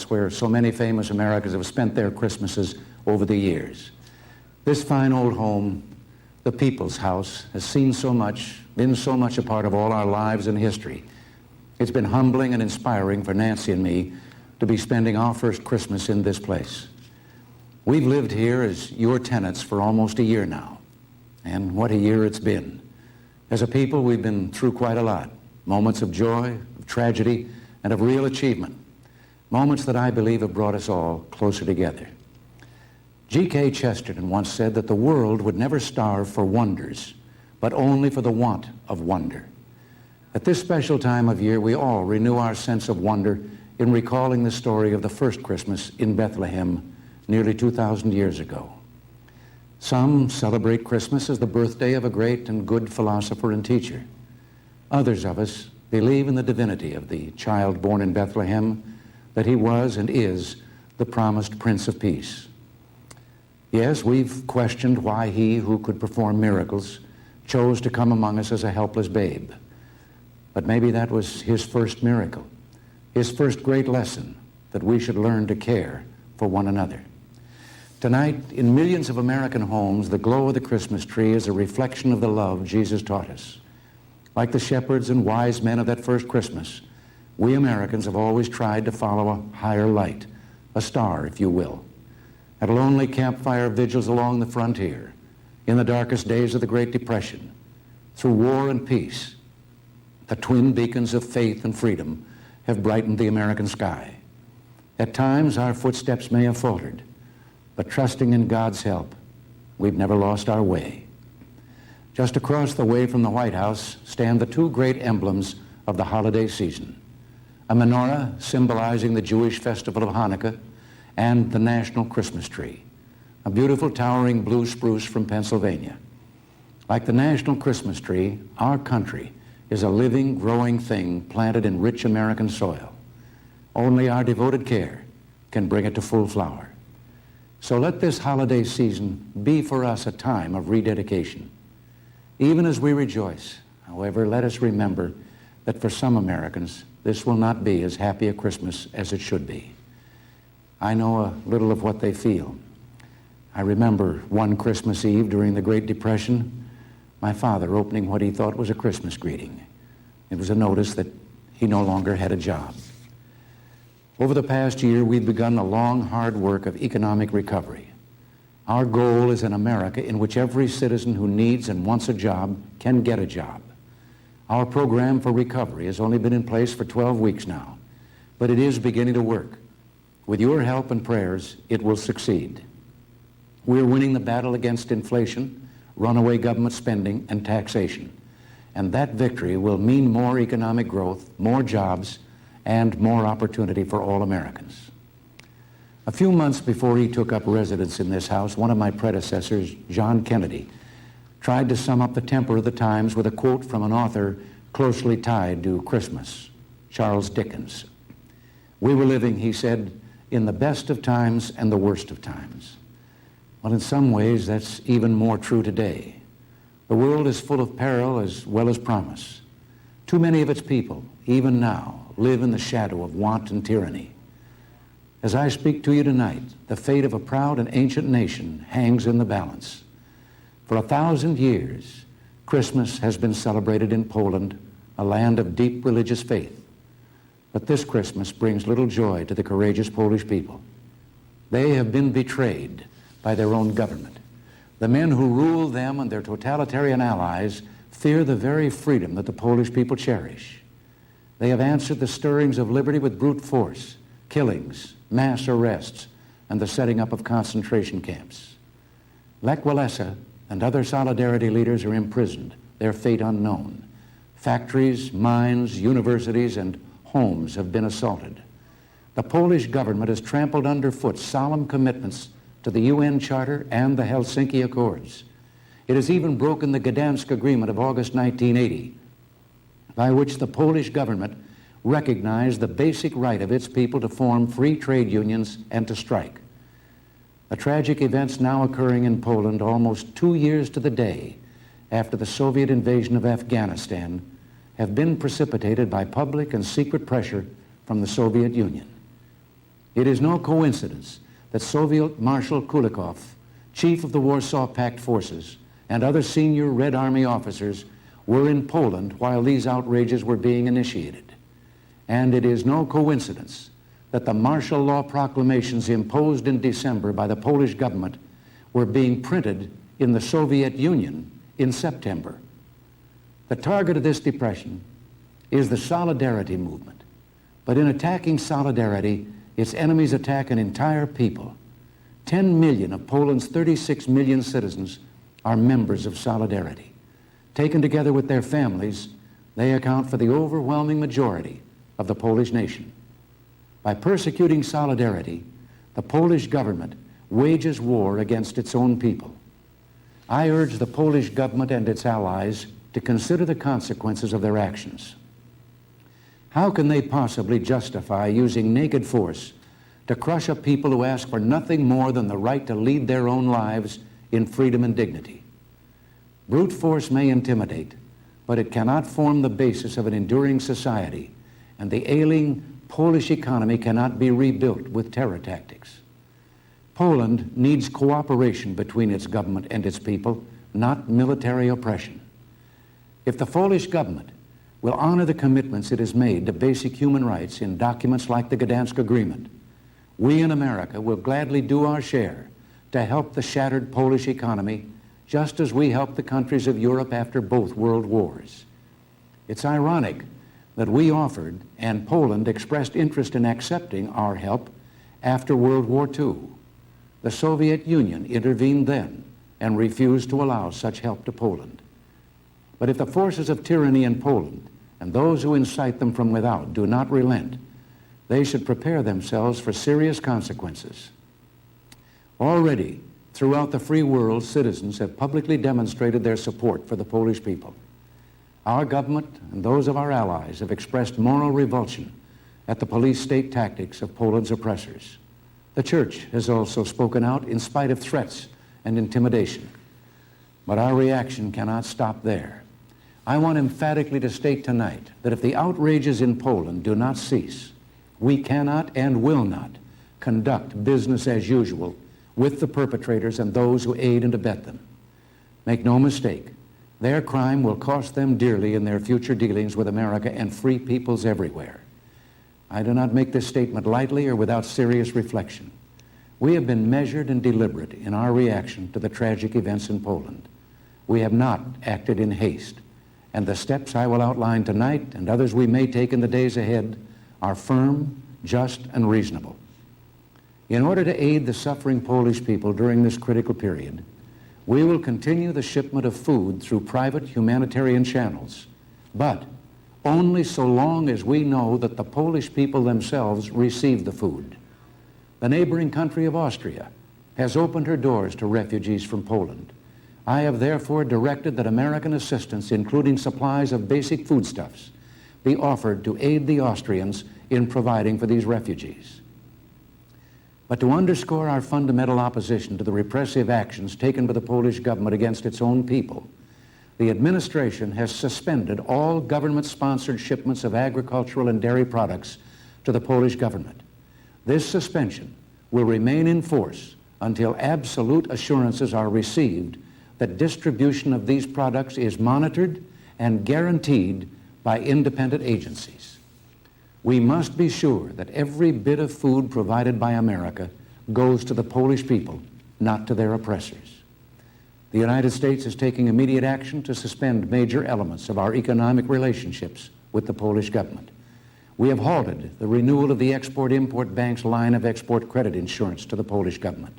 where so many famous Americans have spent their Christmases over the years. This fine old home, the People's House, has seen so much, been so much a part of all our lives and history. It's been humbling and inspiring for Nancy and me to be spending our first Christmas in this place. We've lived here as your tenants for almost a year now, and what a year it's been. As a people, we've been through quite a lot. Moments of joy, of tragedy, and of real achievement. Moments that I believe have brought us all closer together. G.K. Chesterton once said that the world would never starve for wonders, but only for the want of wonder. At this special time of year, we all renew our sense of wonder in recalling the story of the first Christmas in Bethlehem nearly 2,000 years ago. Some celebrate Christmas as the birthday of a great and good philosopher and teacher. Others of us believe in the divinity of the child born in Bethlehem, that he was and is the promised Prince of Peace. Yes, we've questioned why he who could perform miracles chose to come among us as a helpless babe. But maybe that was his first miracle, his first great lesson, that we should learn to care for one another. Tonight, in millions of American homes, the glow of the Christmas tree is a reflection of the love Jesus taught us. Like the shepherds and wise men of that first Christmas, we Americans have always tried to follow a higher light, a star, if you will. At lonely campfire vigils along the frontier, in the darkest days of the Great Depression, through war and peace, the twin beacons of faith and freedom have brightened the American sky. At times, our footsteps may have faltered, but trusting in God's help, we've never lost our way. Just across the way from the White House stand the two great emblems of the holiday season. A menorah symbolizing the Jewish festival of Hanukkah and the national Christmas tree, a beautiful towering blue spruce from Pennsylvania. Like the national Christmas tree, our country is a living, growing thing planted in rich American soil. Only our devoted care can bring it to full flower. So let this holiday season be for us a time of rededication. Even as we rejoice, however, let us remember that for some Americans, this will not be as happy a Christmas as it should be. I know a little of what they feel. I remember one Christmas Eve during the Great Depression, my father opening what he thought was a Christmas greeting. It was a notice that he no longer had a job. Over the past year, we've begun the long, hard work of economic recovery. Our goal is an America in which every citizen who needs and wants a job can get a job. Our program for recovery has only been in place for 12 weeks now, but it is beginning to work. With your help and prayers, it will succeed. We're winning the battle against inflation, runaway government spending, and taxation. And that victory will mean more economic growth, more jobs, and more opportunity for all Americans. A few months before he took up residence in this house, one of my predecessors, John Kennedy, tried to sum up the temper of the times with a quote from an author closely tied to Christmas, Charles Dickens. We were living, he said, in the best of times and the worst of times. Well, in some ways, that's even more true today. The world is full of peril as well as promise. Too many of its people, even now, live in the shadow of want and tyranny. As I speak to you tonight, the fate of a proud and ancient nation hangs in the balance. For 1,000 years, Christmas has been celebrated in Poland, a land of deep religious faith. But this Christmas brings little joy to the courageous Polish people. They have been betrayed by their own government. The men who rule them and their totalitarian allies fear the very freedom that the Polish people cherish. They have answered the stirrings of liberty with brute force, killings, mass arrests, and the setting up of concentration camps. Lech Walesa and other Solidarity leaders are imprisoned, their fate unknown. Factories, mines, universities, and homes have been assaulted. The Polish government has trampled underfoot solemn commitments to the UN Charter and the Helsinki Accords. It has even broken the Gdansk Agreement of August 1980, by which the Polish government recognized the basic right of its people to form free trade unions and to strike. The tragic events now occurring in Poland almost 2 years to the day after the Soviet invasion of Afghanistan have been precipitated by public and secret pressure from the Soviet Union. It is no coincidence that Soviet Marshal Kulikov, chief of the Warsaw Pact forces, and other senior Red Army officers were in Poland while these outrages were being initiated. And it is no coincidence that the martial law proclamations imposed in December by the Polish government were being printed in the Soviet Union in September. The target of this depression is the Solidarity movement. But in attacking Solidarity, its enemies attack an entire people. 10 million of Poland's 36 million citizens are members of Solidarity. Taken together with their families, they account for the overwhelming majority of the Polish nation. By persecuting Solidarity, the Polish government wages war against its own people. I urge the Polish government and its allies to consider the consequences of their actions. How can they possibly justify using naked force to crush a people who ask for nothing more than the right to lead their own lives in freedom and dignity? Brute force may intimidate, but it cannot form the basis of an enduring society, and the ailing Polish economy cannot be rebuilt with terror tactics. Poland needs cooperation between its government and its people, not military oppression. If the Polish government will honor the commitments it has made to basic human rights in documents like the Gdansk Agreement, we in America will gladly do our share to help the shattered Polish economy, just as we helped the countries of Europe after both world wars. It's ironic that we offered and Poland expressed interest in accepting our help after World War II. The Soviet Union intervened then and refused to allow such help to Poland. But if the forces of tyranny in Poland and those who incite them from without do not relent, they should prepare themselves for serious consequences. Already, throughout the free world, citizens have publicly demonstrated their support for the Polish people. Our government and those of our allies have expressed moral revulsion at the police state tactics of Poland's oppressors. The Church has also spoken out in spite of threats and intimidation. But our reaction cannot stop there. I want emphatically to state tonight that if the outrages in Poland do not cease, we cannot and will not conduct business as usual with the perpetrators and those who aid and abet them. Make no mistake, their crime will cost them dearly in their future dealings with America and free peoples everywhere. I do not make this statement lightly or without serious reflection. We have been measured and deliberate in our reaction to the tragic events in Poland. We have not acted in haste, and the steps I will outline tonight and others we may take in the days ahead are firm, just, and reasonable. In order to aid the suffering Polish people during this critical period, we will continue the shipment of food through private humanitarian channels, but only so long as we know that the Polish people themselves receive the food. The neighboring country of Austria has opened her doors to refugees from Poland. I have therefore directed that American assistance, including supplies of basic foodstuffs, be offered to aid the Austrians in providing for these refugees. But to underscore our fundamental opposition to the repressive actions taken by the Polish government against its own people, the administration has suspended all government-sponsored shipments of agricultural and dairy products to the Polish government. This suspension will remain in force until absolute assurances are received that distribution of these products is monitored and guaranteed by independent agencies. We must be sure that every bit of food provided by America goes to the Polish people, not to their oppressors. The United States is taking immediate action to suspend major elements of our economic relationships with the Polish government. We have halted the renewal of the Export-Import Bank's line of export credit insurance to the Polish government.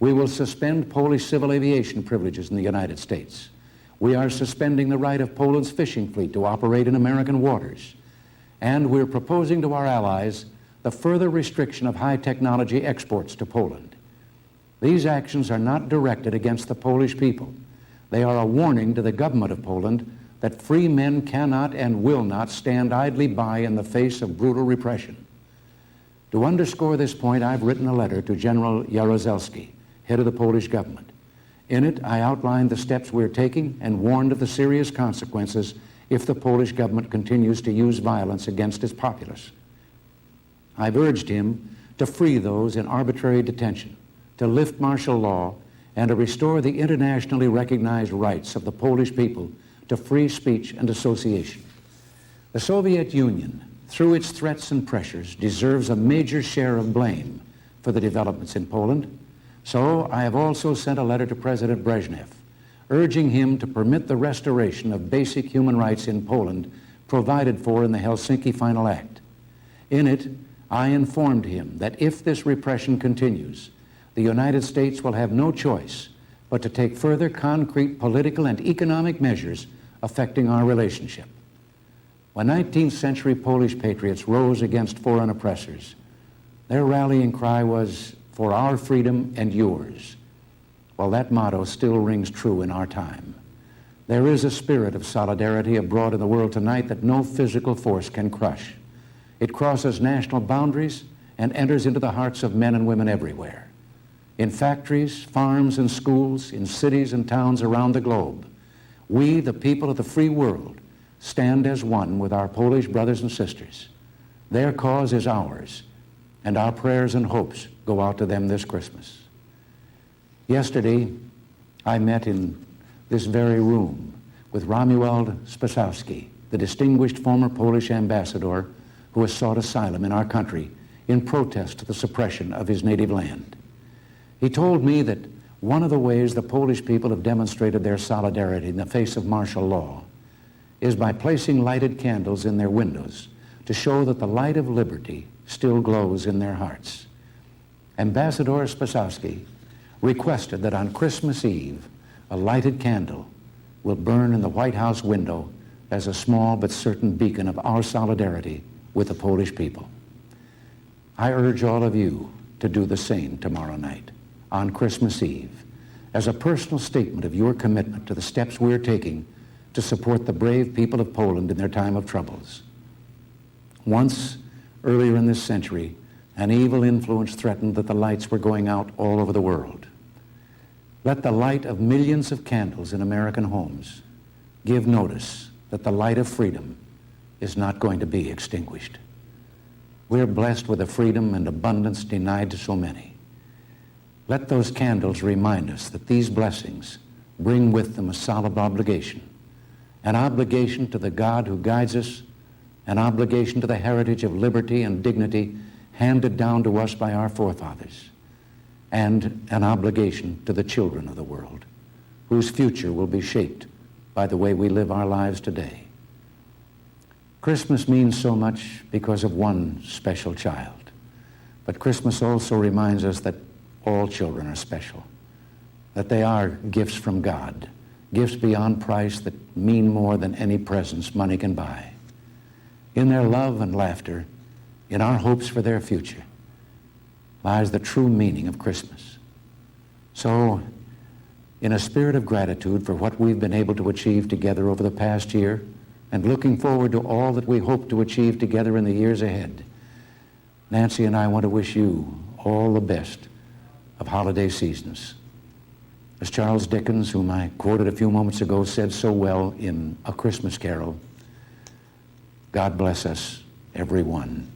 We will suspend Polish civil aviation privileges in the United States. We are suspending the right of Poland's fishing fleet to operate in American waters. And we're proposing to our allies the further restriction of high-technology exports to Poland. These actions are not directed against the Polish people. They are a warning to the government of Poland that free men cannot and will not stand idly by in the face of brutal repression. To underscore this point, I've written a letter to General Jaruzelski, head of the Polish government. In it, I outlined the steps we're taking and warned of the serious consequences if the Polish government continues to use violence against its populace. I've urged him to free those in arbitrary detention, to lift martial law, and to restore the internationally recognized rights of the Polish people to free speech and association. The Soviet Union, through its threats and pressures, deserves a major share of blame for the developments in Poland. So I have also sent a letter to President Brezhnev, urging him to permit the restoration of basic human rights in Poland provided for in the Helsinki Final Act. In it, I informed him that if this repression continues, the United States will have no choice but to take further concrete political and economic measures affecting our relationship. When 19th century Polish patriots rose against foreign oppressors, their rallying cry was, "For our freedom and yours." Well, that motto still rings true in our time. There is a spirit of solidarity abroad in the world tonight that no physical force can crush. It crosses national boundaries and enters into the hearts of men and women everywhere. In factories, farms, and schools, in cities and towns around the globe, we, the people of the free world, stand as one with our Polish brothers and sisters. Their cause is ours, and our prayers and hopes go out to them this Christmas. Yesterday, I met in this very room with Romuald Spasowski, the distinguished former Polish ambassador who has sought asylum in our country in protest to the suppression of his native land. He told me that one of the ways the Polish people have demonstrated their solidarity in the face of martial law is by placing lighted candles in their windows to show that the light of liberty still glows in their hearts. Ambassador Spasowski requested that on Christmas Eve, a lighted candle will burn in the White House window as a small but certain beacon of our solidarity with the Polish people. I urge all of you to do the same tomorrow night, on Christmas Eve, as a personal statement of your commitment to the steps we're taking to support the brave people of Poland in their time of troubles. Once, earlier in this century, an evil influence threatened that the lights were going out all over the world. Let the light of millions of candles in American homes give notice that the light of freedom is not going to be extinguished. We're blessed with a freedom and abundance denied to so many. Let those candles remind us that these blessings bring with them a solemn obligation, an obligation to the God who guides us, an obligation to the heritage of liberty and dignity handed down to us by our forefathers, and an obligation to the children of the world, whose future will be shaped by the way we live our lives today. Christmas means so much because of one special child, but Christmas also reminds us that all children are special, that they are gifts from God, gifts beyond price that mean more than any presents money can buy. In their love and laughter, in our hopes for their future, lies the true meaning of Christmas. So, in a spirit of gratitude for what we've been able to achieve together over the past year, and looking forward to all that we hope to achieve together in the years ahead, Nancy and I want to wish you all the best of holiday seasons. As Charles Dickens, whom I quoted a few moments ago, said so well in A Christmas Carol, God bless us, every one.